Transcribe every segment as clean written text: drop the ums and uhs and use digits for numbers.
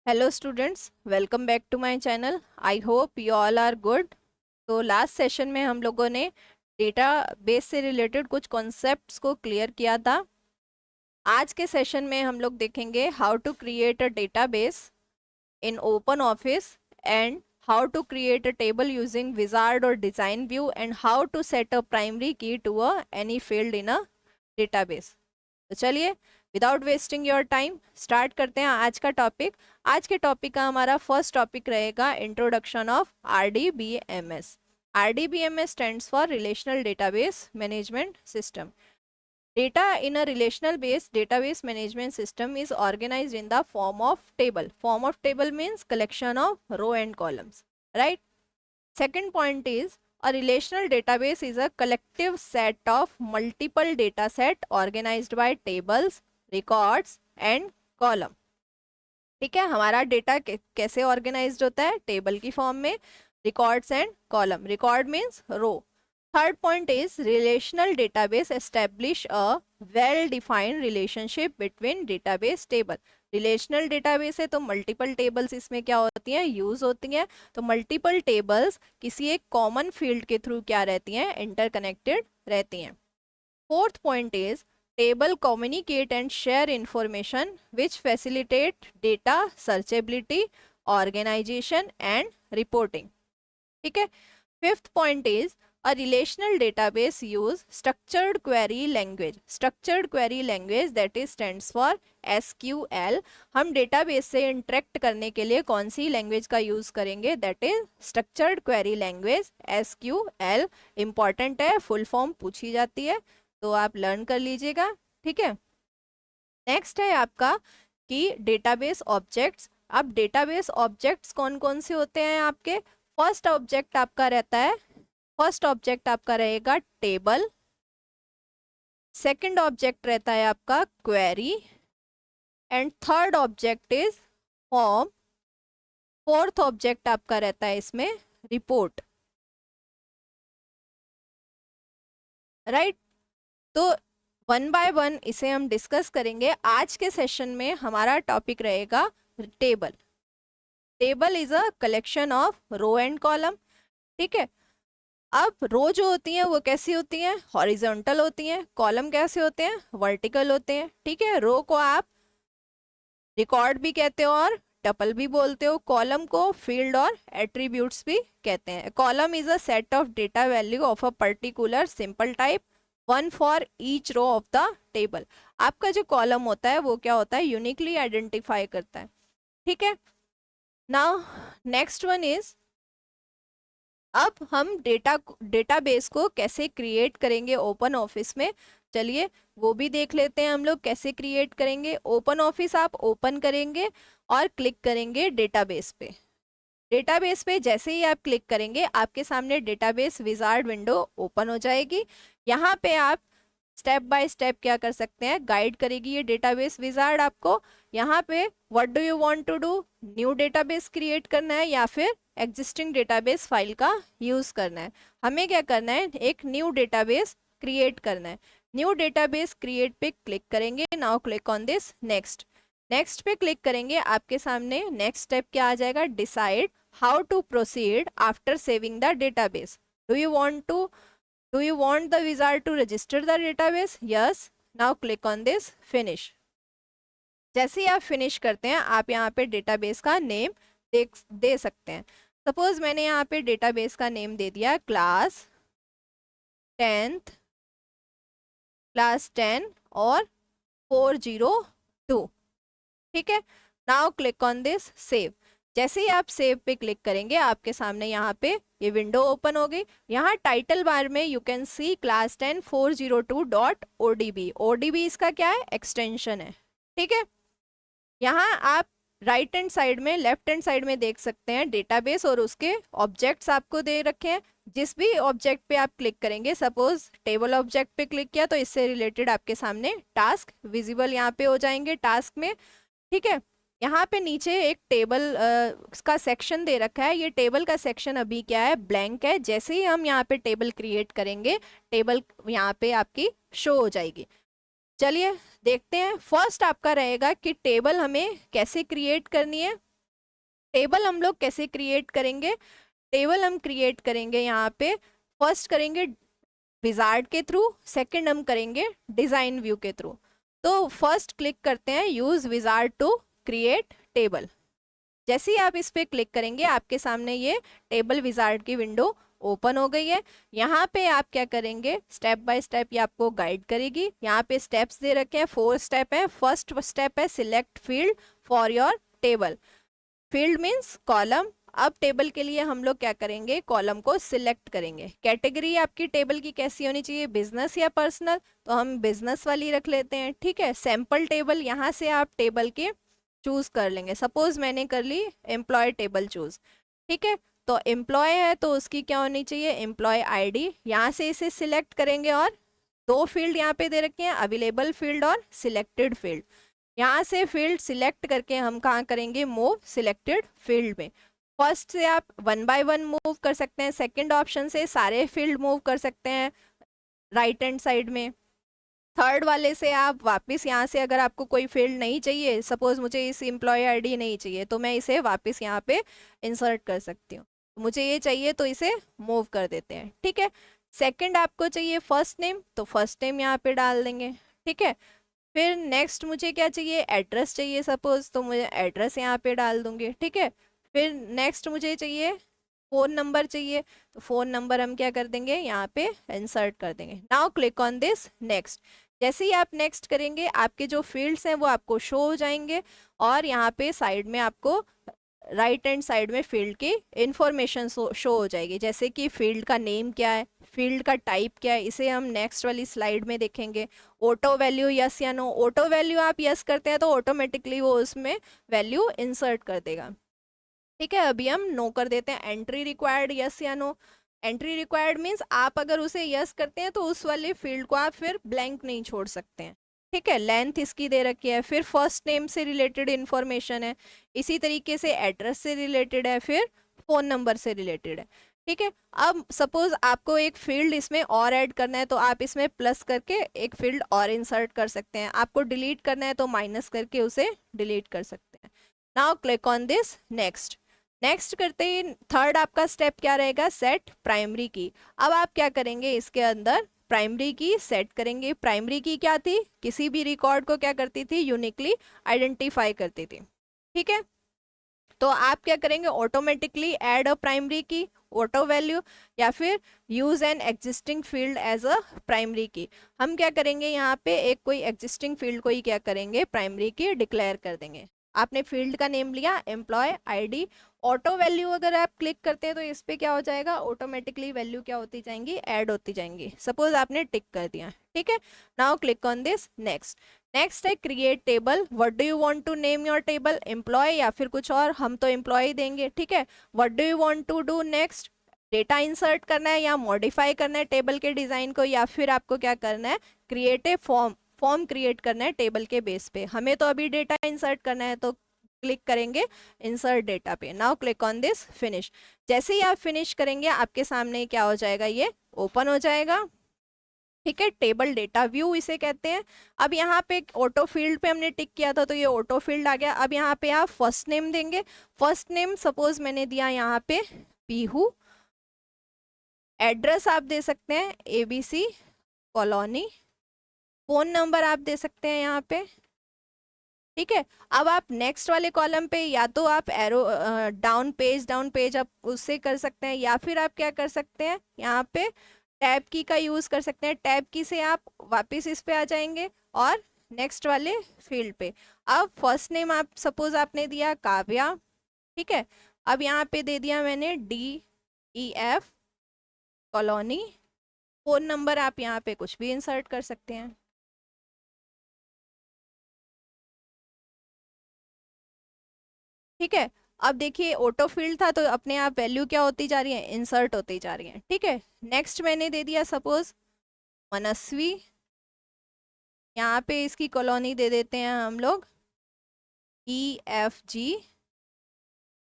Hello students, welcome back to my channel. I hope you all are good. तो last session में हम लोगों ने डेटाबेस से रिलेटेड कुछ कॉन्सेप्ट्स को क्लियर किया था। आज के सेशन में हम लोग देखेंगे how to create a database in Open Office and how to create a table using wizard और design view and how to set a primary key to a any field in a database. तो चलिए without wasting your time start करते हैं आज का topic. आज के topic का हमारा फर्स्ट टॉपिक रहेगा introduction of RDBMS। RDBMS stands for relational database management system. Data in a relational based database management system is organized in the form of table. Form of table means collection of row and columns, right? Second point is a relational database is a collective set of multiple data set organized by tables, records and column. ठीक है, हमारा data कैसे organised होता है? Table की form में, records and column. Record means row. Third point is relational database establish a well defined relationship between database table. Relational database है तो मल्टीपल टेबल्स इसमें क्या होती हैं? यूज होती हैं। तो मल्टीपल टेबल्स किसी एक कॉमन फील्ड के थ्रू क्या रहती हैं? इंटरकनेक्टेड रहती हैं। Fourth point is table communicate and share information which facilitate data searchability, organization and reporting. ठीक है। Fifth point is a relational database use structured query language. Structured query language that is stands for SQL. हम database से interact करने के लिए कौन सी language का use करेंगे? That is structured query language SQL। Important है, फुल फॉर्म पूछी जाती है तो आप लर्न कर लीजिएगा। ठीक है। नेक्स्ट है आपका कि डेटाबेस ऑब्जेक्ट्स। अब डेटाबेस ऑब्जेक्ट्स कौन कौन से होते हैं आपके? फर्स्ट ऑब्जेक्ट आपका रहता है, फर्स्ट ऑब्जेक्ट आपका रहेगा टेबल। सेकंड ऑब्जेक्ट रहता है आपका query and third object is form. Fourth object आपका रहता है इसमें रिपोर्ट, राइट? तो वन बाय वन इसे हम डिस्कस करेंगे। आज के सेशन में हमारा टॉपिक रहेगा table. Table is a collection of row and column. ठीक है। अब रो जो होती हैं वो कैसी होती हैं? हॉरिजॉन्टल होती हैं। कॉलम कैसे होते हैं? वर्टिकल होते हैं। ठीक है। रो को आप रिकॉर्ड भी कहते हो और टपल भी बोलते हो। कॉलम को फील्ड और एट्रीब्यूट्स भी कहते हैं। Column is a set of data value of a particular simple type, one for each row of the table. आपका जो कॉलम होता है वो क्या होता है? यूनिकली आइडेंटिफाई करता है। ठीक है। नाउ नेक्स्ट वन इज, अब हम डेटाबेस को कैसे क्रिएट करेंगे ओपन ऑफिस में? चलिए वो भी देख लेते हैं हम लोग कैसे क्रिएट करेंगे। ओपन ऑफिस आप ओपन करेंगे और क्लिक करेंगे डेटाबेस पे। डेटाबेस पे जैसे ही आप क्लिक करेंगे आपके सामने डेटाबेस विजार्ड विंडो ओपन हो जाएगी। यहाँ पे आप स्टेप बाय स्टेप क्या कर सकते हैं? गाइड करेगी ये डेटाबेस विजार्ड आपको। यहाँ पे what do you want to do? New database create करना है या फिर एग्जिस्टिंग डेटाबेस फाइल का यूज करना है? हमें क्या करना है? एक न्यू डेटाबेस क्रिएट करना है। न्यू डेटाबेस क्रिएट पे क्लिक करेंगे। Now click on this next. Next पे क्लिक करेंगे, आपके सामने नेक्स्ट स्टेप क्या आ जाएगा? Decide how to proceed after saving the database. Do you want the wizard to register the database? Yes. Now click on this finish. जैसे ही आप फिनिश करते हैं आप यहाँ पे डेटाबेस का नेम दे सकते हैं। सपोज मैंने यहाँ पे डेटाबेस का नेम दे दिया क्लास 10 और 402। ठीक है। Now click on this save. जैसे ही आप सेव पे क्लिक करेंगे आपके सामने यहाँ पे ये विंडो ओपन हो गई। यहाँ टाइटल बार में you can see class 10 402.odb। odb इसका क्या है? एक्सटेंशन है। ठीक है। यहाँ आप राइट हैंड साइड में, लेफ्ट हैंड साइड में देख सकते हैं डेटाबेस और उसके ऑब्जेक्ट्स आपको दे रखे हैं। जिस भी ऑब्जेक्ट पे आप क्लिक करेंगे, सपोज टेबल ऑब्जेक्ट पे क्लिक किया तो इससे रिलेटेड आपके सामने टास्क विजिबल यहाँ पे हो जाएंगे टास्क में। ठीक है। यहाँ पे नीचे एक टेबल का सेक्शन दे रखा है। ये टेबल का सेक्शन अभी क्या है? ब्लैंक है। जैसे ही हम यहाँ पे टेबल क्रिएट करेंगे टेबल यहाँ पे आपकी शो हो जाएगी। चलिए देखते हैं। फर्स्ट आपका रहेगा कि टेबल हमें कैसे क्रिएट करनी है। टेबल हम लोग कैसे क्रिएट करेंगे? टेबल हम क्रिएट करेंगे यहाँ पे, फर्स्ट करेंगे विजार्ड के थ्रू, सेकंड हम करेंगे डिजाइन व्यू के थ्रू। तो फर्स्ट क्लिक करते हैं use wizard to create table. जैसे ही आप इस पे क्लिक करेंगे आपके सामने ये टेबल विजार्ड की विंडो ओपन हो गई है। यहाँ पे आप क्या करेंगे, स्टेप बाय स्टेप ये आपको गाइड करेगी। यहाँ पे स्टेप्स दे रखे हैं, 4 स्टेप है। फर्स्ट स्टेप है select field for your table. Field means column. अब टेबल के लिए हम लोग क्या करेंगे, कॉलम को सिलेक्ट करेंगे। कैटेगरी आपकी टेबल की कैसी होनी चाहिए, बिजनेस या पर्सनल, तो हम बिजनेस वाली रख लेते हैं। ठीक है, सैंपल टेबल यहाँ से आप टेबल के चूज कर लेंगे। सपोज मैंने कर ली एम्प्लॉय टेबल चूज। ठीक है, तो एम्प्लॉय है तो उसकी क्या होनी चाहिए, एम्प्लॉय आईडी। यहाँ से इसे सिलेक्ट करेंगे और 2 फील्ड यहाँ पे दे रखे हैं, अवेलेबल फील्ड और सिलेक्टेड फील्ड। यहाँ से फील्ड सिलेक्ट करके हम कहाँ करेंगे, मूव सिलेक्टेड फील्ड में। फर्स्ट से आप 1 बाय 1 मूव कर सकते हैं, सेकंड ऑप्शन से सारे फील्ड मूव कर सकते हैं राइट हैंड साइड में। थर्ड वाले से आप वापस यहाँ से अगर आपको कोई फील्ड नहीं चाहिए, सपोज मुझे इस एम्प्लॉय आईडी नहीं चाहिए, तो मैं इसे वापस यहाँ पे इंसर्ट कर सकती हूँ। मुझे ये चाहिए तो इसे मूव कर देते हैं। ठीक है, सेकंड आपको चाहिए फर्स्ट नेम, तो फर्स्ट नेम यहाँ पे डाल देंगे। ठीक है, फिर नेक्स्ट मुझे क्या चाहिए, एड्रेस चाहिए सपोज, तो मुझे एड्रेस यहाँ पे डाल दूंगी। ठीक है, फिर नेक्स्ट मुझे चाहिए फ़ोन नंबर चाहिए, तो फ़ोन नंबर हम क्या कर देंगे, यहाँ पे इंसर्ट कर देंगे। Now click on this next. जैसे ही आप नेक्स्ट करेंगे आपके जो फील्ड्स हैं वो आपको शो हो जाएंगे, और यहाँ पे साइड में आपको राइट हैंड साइड में फील्ड की इंफॉर्मेशन शो हो जाएगी, जैसे कि फील्ड का नेम क्या है, फील्ड का टाइप क्या है, इसे हम नेक्स्ट वाली स्लाइड में देखेंगे। ऑटो वैल्यू यस या नो, ऑटो वैल्यू आप यस करते हैं तो ऑटोमेटिकली वो उसमें वैल्यू इंसर्ट कर देगा। ठीक है, अभी हम नो कर देते हैं। एंट्री रिक्वायर्ड यस या नो, एंट्री रिक्वायर्ड मीन्स आप अगर उसे यस करते हैं तो उस वाले फील्ड को आप फिर ब्लैंक नहीं छोड़ सकते हैं। ठीक है, लेंथ इसकी दे रखी है, फिर फर्स्ट नेम से रिलेटेड इंफॉर्मेशन है, इसी तरीके से एड्रेस से रिलेटेड है, फिर फोन नंबर से रिलेटेड है। ठीक है, अब सपोज आपको एक फील्ड इसमें और ऐड करना है तो आप इसमें प्लस करके एक फील्ड और इंसर्ट कर सकते हैं। आपको डिलीट करना है तो माइनस करके उसे डिलीट कर सकते हैं। Now click on this next. Next करते ही थर्ड आपका स्टेप क्या रहेगा, सेट प्राइमरी की। अब आप क्या करेंगे, इसके अंदर प्राइमरी की सेट करेंगे। प्राइमरी की क्या थी, किसी भी रिकॉर्ड को क्या करती थी, यूनिकली आइडेंटिफाई करती थी। ठीक है, तो आप क्या करेंगे, automatically add a primary key auto value, या फिर use an existing field as a primary key. हम क्या करेंगे, यहाँ पे एक कोई एग्जिस्टिंग फील्ड को ही क्या करेंगे, प्राइमरी की डिक्लेयर कर देंगे। आपने फील्ड का नेम लिया एम्प्लॉय आईडी, ऑटो वैल्यू अगर आप क्लिक करते हैं तो इस पे क्या हो जाएगा, ऑटोमेटिकली वैल्यू क्या होती जाएंगी, ऐड होती जाएंगी। सपोज आपने टिक कर दिया। ठीक है, now click on this next. Next है create table. What do you want to name your table, employ या फिर कुछ और, हम तो एम्प्लॉय देंगे। ठीक है, what do you want to do next, data insert करना है या मॉडिफाई करना है टेबल के डिजाइन को, या फिर आपको क्या करना है, create a form, form create करना है टेबल के बेस पे। हमें तो अभी डेटा इंसर्ट करना है तो क्लिक करेंगे इंसर्ट डेटा पे। Now click on this finish. जैसे ही आप फिनिश करेंगे आपके सामने क्या हो जाएगा, ये ओपन हो जाएगा। ठीक है, टेबल डेटा व्यू इसे कहते हैं। अब यहाँ पे ऑटो फील्ड पे हमने टिक किया था तो ये ऑटो फील्ड आ गया। अब यहाँ पे आप फर्स्ट नेम देंगे। फर्स्ट नेम सपोज मैंने दिया यहाँ पे पीहू। एड्रेस आप दे सकते हैं ABC कॉलोनी। फोन नंबर आप दे सकते हैं यहाँ पे। ठीक है, अब आप नेक्स्ट वाले कॉलम पे या तो आप एरो डाउन पेज आप उससे कर सकते हैं, या फिर आप क्या कर सकते हैं, यहाँ पे टैब की का यूज कर सकते हैं। टैब की से आप वापस इस पे आ जाएंगे और नेक्स्ट वाले फील्ड पे। अब फर्स्ट नेम आप सपोज आपने दिया काव्या। ठीक है, अब यहाँ पे दे दिया मैंने DEF कॉलोनी। फोन नंबर आप यहाँ पे कुछ भी इंसर्ट कर सकते हैं। ठीक है, अब देखिए ऑटो फील्ड था तो अपने आप वैल्यू क्या होती जा रही है, इंसर्ट होती जा रही है। ठीक है, नेक्स्ट मैंने दे दिया सपोज मनस्वी। यहाँ पे इसकी कॉलोनी दे देते हैं हम लोग EFG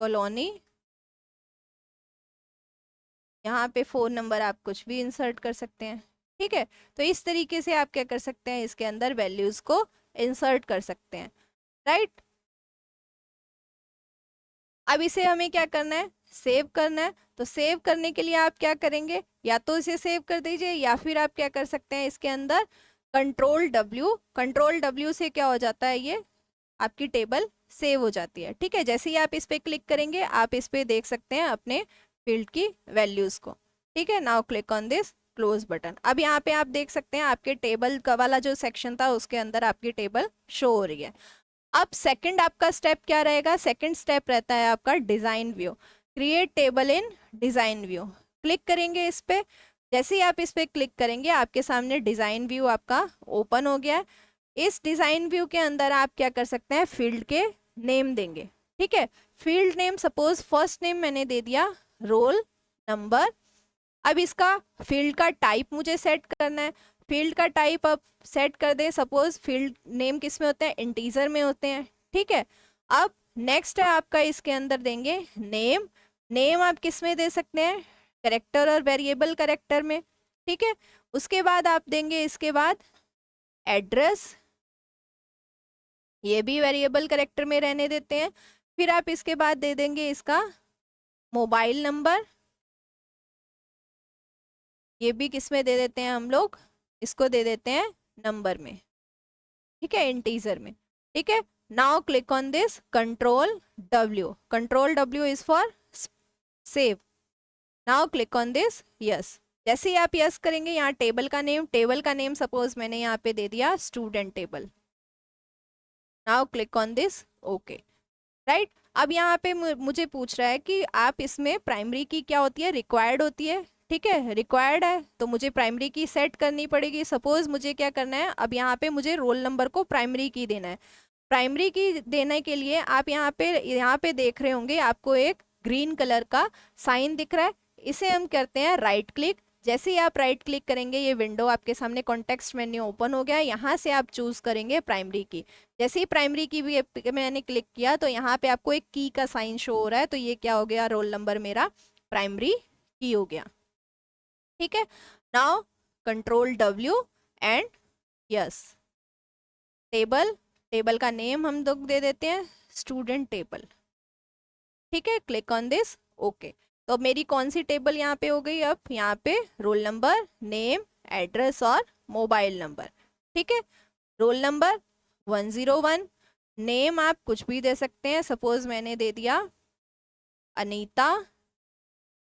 कॉलोनी। यहाँ पे फोन नंबर आप कुछ भी इंसर्ट कर सकते हैं। ठीक है, तो इस तरीके से आप क्या कर सकते हैं, इसके अंदर वैल्यूज को इंसर्ट कर सकते हैं। राइट, अब इसे हमें क्या करना है, सेव करना है। तो सेव करने के लिए आप क्या करेंगे, या तो इसे सेव कर दीजिए या फिर आप क्या कर सकते हैं, इसके अंदर कंट्रोल डब्ल्यू से क्या हो जाता है, ये आपकी टेबल सेव हो जाती है। ठीक है, जैसे ही आप इस पे क्लिक करेंगे आप इस पे देख सकते हैं अपने फील्ड की वैल्यूज को। ठीक है, now click on this close button. अब यहाँ पे आप देख सकते हैं आपके टेबल का वाला जो सेक्शन था उसके अंदर आपकी टेबल शो हो रही है। अब सेकंड आपका स्टेप क्या रहेगा, सेकंड स्टेप रहता है आपका डिजाइन व्यू। क्रिएट टेबल इन डिजाइन व्यू, क्लिक करेंगे इस पे। जैसे ही आप इस पे क्लिक करेंगे आपके सामने डिजाइन व्यू आपका ओपन हो गया है। इस डिजाइन व्यू के अंदर आप क्या कर सकते हैं, फील्ड के नेम देंगे। ठीक है, field name suppose first name मैंने दे दिया रोल नंबर। अब इसका फील्ड का टाइप मुझे सेट करना है। फील्ड का टाइप अब सेट कर दें, सपोज फील्ड नेम किस में होते हैं, इंटीजर में होते हैं। ठीक है, अब नेक्स्ट है आपका, इसके अंदर देंगे नेम। नेम आप किस में दे सकते हैं, करेक्टर और वेरिएबल करेक्टर में। ठीक है, उसके बाद आप देंगे इसके बाद एड्रेस, ये भी वेरिएबल करेक्टर में रहने देते हैं। फिर आप इसके बाद दे देंगे इसका मोबाइल नंबर, ये भी किस में दे देते हैं हम लोग, इसको दे देते हैं नंबर में। ठीक है, इंटीजर में। ठीक है, now click on this control W. Control W is for save. Now click on this yes. जैसे ही आप यस करेंगे, यहाँ टेबल का नेम सपोज मैंने यहाँ पे दे दिया student table. Now click on this okay. Right, अब यहाँ पे मुझे पूछ रहा है कि आप इसमें प्राइमरी की क्या होती है, रिक्वायर्ड होती है। ठीक है, रिक्वायर्ड है तो मुझे प्राइमरी की सेट करनी पड़ेगी। सपोज मुझे क्या करना है, अब यहाँ पे मुझे रोल नंबर को प्राइमरी की देना है। प्राइमरी की देने के लिए आप यहाँ पे देख रहे होंगे आपको एक ग्रीन कलर का साइन दिख रहा है। इसे हम करते हैं राइट क्लिक। जैसे ही आप राइट क्लिक करेंगे ये विंडो आपके सामने कॉन्टेक्स्ट मेन्यू ओपन हो गया। यहाँ से आप चूज करेंगे प्राइमरी की। जैसे ही प्राइमरी की भी मैंने क्लिक किया तो यहाँ पे आपको एक की का साइन शो हो रहा है, तो ये क्या हो गया, रोल नंबर मेरा प्राइमरी की हो गया। ठीक है, now control W and yes. Table का नेम हम लोग दे देते हैं स्टूडेंट टेबल। ठीक है, क्लिक ऑन दिस ओके। तो मेरी कौन सी टेबल यहाँ पे हो गई, अब यहाँ पे रोल नंबर, नेम, एड्रेस और मोबाइल नंबर। ठीक है, रोल नंबर 101, नेम आप कुछ भी दे सकते हैं, सपोज मैंने दे दिया Anita,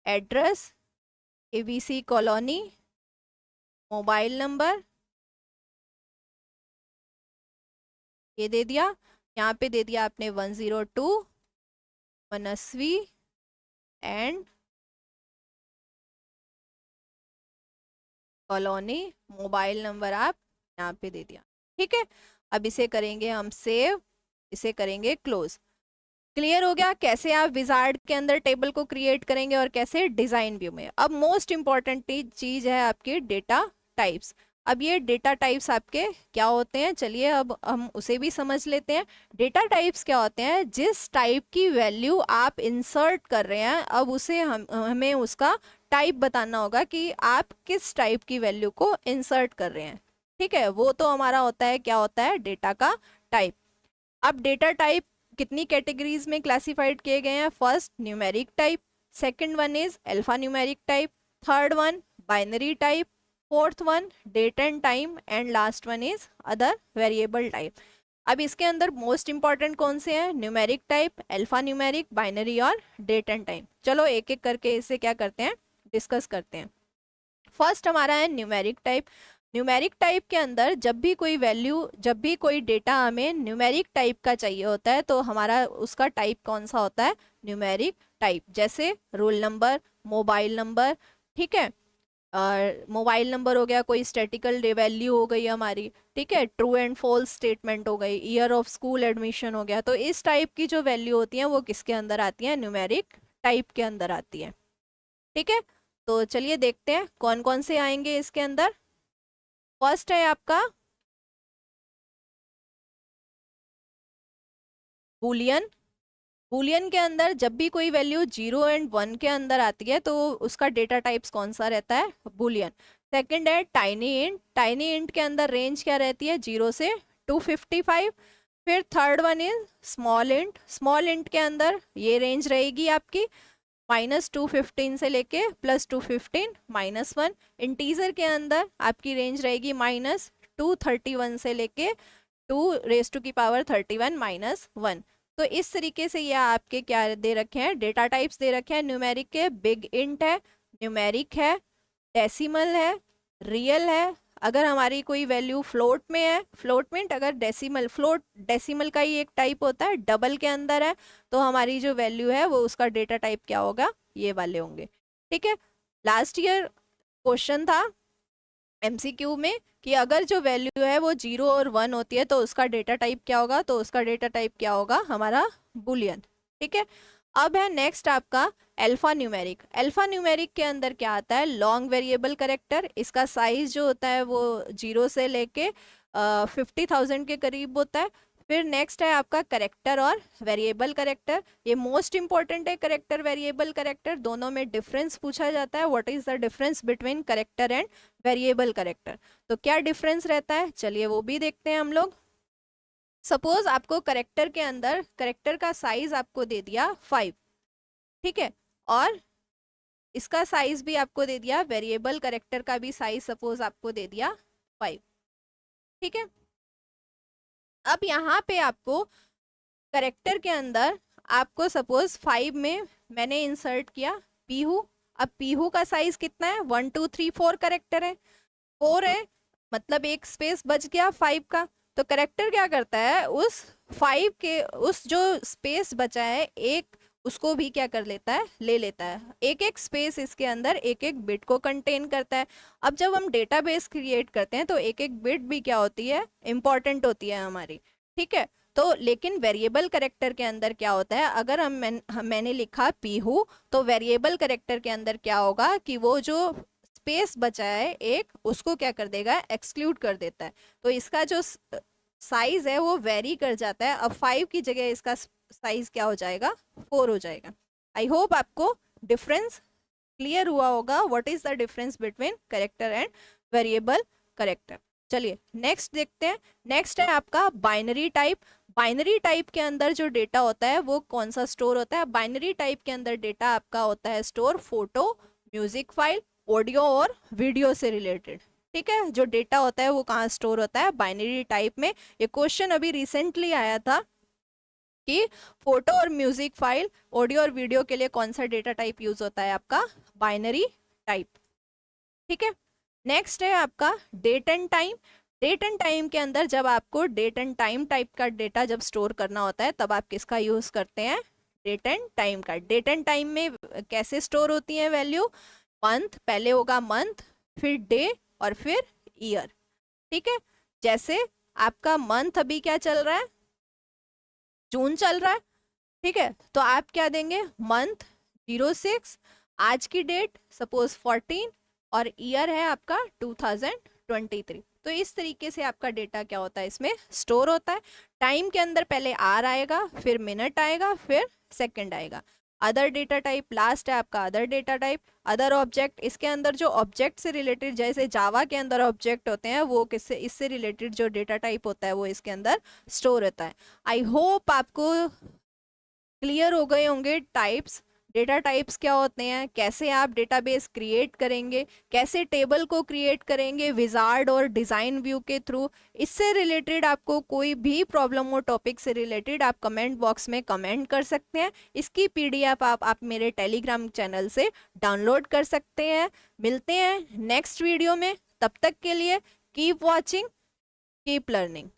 address ABC colony, mobile number ये दे दिया। यहाँ पे दे दिया आपने 102 मनस्वी एंड कॉलोनी, मोबाइल नंबर आप यहाँ पे दे दिया। ठीक है, अब इसे करेंगे हम सेव, इसे करेंगे क्लोज। क्लियर हो गया कैसे आप विजार्ड के अंदर टेबल को क्रिएट करेंगे और कैसे डिजाइन व्यू में। अब मोस्ट इंपॉर्टेंट चीज है आपकी डेटा टाइप्स। अब ये डेटा टाइप्स आपके क्या होते हैं, चलिए अब हम उसे भी समझ लेते हैं। डेटा टाइप्स क्या होते हैं, जिस टाइप की वैल्यू आप इंसर्ट कर रहे हैं, अब उसे हमें उसका टाइप बताना होगा कि आप किस टाइप की वैल्यू को इंसर्ट कर रहे हैं। ठीक है, वो तो हमारा होता है, क्या होता है, डेटा का टाइप। अब डेटा टाइप कितनी कैटेगरीज में क्लासिफाइड किए गए हैं, first numeric type, second one is alpha numeric type, third one binary type, fourth one date and time and last one is other variable type. अब इसके अंदर मोस्ट इंपॉर्टेंट कौन से हैं, numeric type, alpha numeric, binary और date and time. चलो एक एक करके इसे क्या करते हैं, डिस्कस करते हैं। फर्स्ट हमारा है न्यूमेरिक टाइप। न्यूमेरिक टाइप के अंदर जब भी कोई डेटा हमें न्यूमेरिक टाइप का चाहिए होता है तो हमारा उसका टाइप कौन सा होता है, न्यूमेरिक टाइप। जैसे रोल नंबर, मोबाइल नंबर। ठीक है, मोबाइल नंबर हो गया, कोई स्टैटिकल वैल्यू हो गई हमारी। ठीक है, ट्रू एंड फॉल्स स्टेटमेंट हो गई, ईयर ऑफ स्कूल एडमिशन हो गया। तो इस टाइप की जो वैल्यू होती है वो किसके अंदर आती है, न्यूमेरिक टाइप के अंदर आती है। ठीक है, तो चलिए देखते हैं कौन कौन से आएंगे इसके अंदर। फर्स्ट है आपका बूलियन। बूलियन के अंदर जब भी कोई वैल्यू 0 एंड 1 के अंदर आती है तो उसका डेटा टाइप्स कौन सा रहता है, बूलियन। सेकंड है टाइनी इंट। टाइनी इंट के अंदर रेंज क्या रहती है, 0 से 255। फिर third one is small int. Small int के अंदर ये रेंज रहेगी आपकी -215 से लेके +215 -1। इंटीजर के अंदर आपकी रेंज रहेगी -231 से लेके 2⁻31 -1। तो इस तरीके से ये आपके क्या दे रखे हैं, डेटा टाइप्स दे रखे हैं न्यूमेरिक के। बिग इंट है, न्यूमेरिक है, डेसिमल है, रियल है। अगर हमारी कोई वैल्यू फ्लोट में है, फ्लोट मीन्स अगर डेसिमल, फ्लोट डेसिमल का ही एक टाइप होता है, डबल के अंदर है तो हमारी जो वैल्यू है वो उसका डेटा टाइप क्या होगा, ये वाले होंगे। ठीक है, लास्ट ईयर क्वेश्चन था एमसीक्यू में कि अगर जो वैल्यू है वो 0 और 1 होती है तो उसका डेटा टाइप क्या होगा, तो उसका डेटा टाइप क्या होगा, हमारा बुलियन। ठीक है, अब है नेक्स्ट आपका अल्फा न्यूमेरिक। अल्फा न्यूमेरिक के अंदर क्या आता है, लॉन्ग वेरिएबल करेक्टर। इसका साइज जो होता है वो 0 से लेके 50,000 के करीब होता है। फिर नेक्स्ट है आपका करेक्टर और वेरिएबल करेक्टर। ये मोस्ट इंपॉर्टेंट है, करेक्टर वेरिएबल करेक्टर दोनों में डिफरेंस पूछा जाता है। What is the difference between character and variable character, तो क्या डिफरेंस रहता है, चलिए वो भी देखते हैं हम लोग। सपोज आपको करेक्टर के अंदर, करेक्टर का साइज आपको दे दिया 5, ठीक है, और इसका साइज भी आपको दे दिया, वेरिएबल करेक्टर का भी साइज सपोज आपको दे दिया 5। ठीक है, अब यहाँ पे आपको करेक्टर के अंदर आपको सपोज 5 में मैंने इंसर्ट किया पीहू। अब पीहू का साइज कितना है, 1 2 3 4 करेक्टर है, 4 है, मतलब एक स्पेस बच गया 5 का। तो करेक्टर क्या करता है, उस 5 के उस जो स्पेस बचा है एक, उसको भी क्या कर लेता है, ले लेता है। एक एक स्पेस इसके अंदर एक एक बिट को कंटेन करता है। अब जब हम डेटाबेस क्रिएट करते हैं तो एक एक बिट भी क्या होती है, इंपॉर्टेंट होती है हमारी। ठीक है, तो लेकिन वेरिएबल करेक्टर के अंदर क्या होता है, अगर मैंने लिखा पीहू, तो वेरिएबल करेक्टर के अंदर क्या होगा कि वो जो स्पेस बचा है एक, उसको क्या कर देगा, एक्सक्लूड कर देता है। तो इसका जो साइज है वो वेरी कर जाता है। अब 5 की जगह इसका साइज क्या हो जाएगा, 4 हो जाएगा। आई होप आपको डिफरेंस क्लियर हुआ होगा, what is the difference between character and variable character. चलिए नेक्स्ट देखते हैं। नेक्स्ट है आपका बाइनरी टाइप। बाइनरी टाइप के अंदर जो डेटा होता है वो कौन सा स्टोर होता है, बाइनरी टाइप के अंदर डेटा आपका होता है store photo, music file, audio और वीडियो से रिलेटेड। ठीक है, जो डेटा होता है वो कहाँ स्टोर होता है, बाइनरी टाइप में। ये क्वेश्चन अभी रिसेंटली आया था कि फोटो और म्यूजिक फाइल, ऑडियो और वीडियो के लिए कौन सा डेटा टाइप यूज होता है, आपका बाइनरी टाइप। ठीक है, नेक्स्ट है आपका date and time. Date and time के अंदर जब आपको डेट एंड टाइम टाइप का डेटा जब स्टोर करना होता है तब आप किसका यूज करते हैं, डेट एंड टाइम का। डेट एंड टाइम में कैसे स्टोर होती है वैल्यू, मंथ, पहले होगा मंथ, फिर डे और फिर ईयर। ठीक है, जैसे आपका मंथ अभी क्या चल रहा है, जून चल रहा है। ठीक है, तो आप क्या देंगे, मंथ 06, आज की डेट सपोज 14 और ईयर है आपका 2023। तो इस तरीके से आपका डेटा क्या होता है, इसमें स्टोर होता है। टाइम के अंदर पहले आर आएगा, फिर मिनट आएगा, फिर सेकंड आएगा। अदर डेटा टाइप लास्ट है आपका, other data type. Other object, इसके अंदर जो ऑब्जेक्ट से रिलेटेड, जैसे जावा के अंदर ऑब्जेक्ट होते हैं, वो किससे, इससे रिलेटेड जो डेटा टाइप होता है वो इसके अंदर स्टोर होता है। आई होप आपको क्लियर हो गए होंगे टाइप्स, डेटा टाइप्स क्या होते हैं, कैसे आप डेटाबेस क्रिएट करेंगे, कैसे टेबल को क्रिएट करेंगे विजार्ड और डिज़ाइन व्यू के थ्रू। इससे रिलेटेड आपको कोई भी प्रॉब्लम हो टॉपिक से रिलेटेड, आप कमेंट बॉक्स में कमेंट कर सकते हैं। इसकी पीडीएफ आप मेरे टेलीग्राम चैनल से डाउनलोड कर सकते हैं। मिलते हैं नेक्स्ट वीडियो में, तब तक के लिए कीप वॉचिंग, कीप लर्निंग।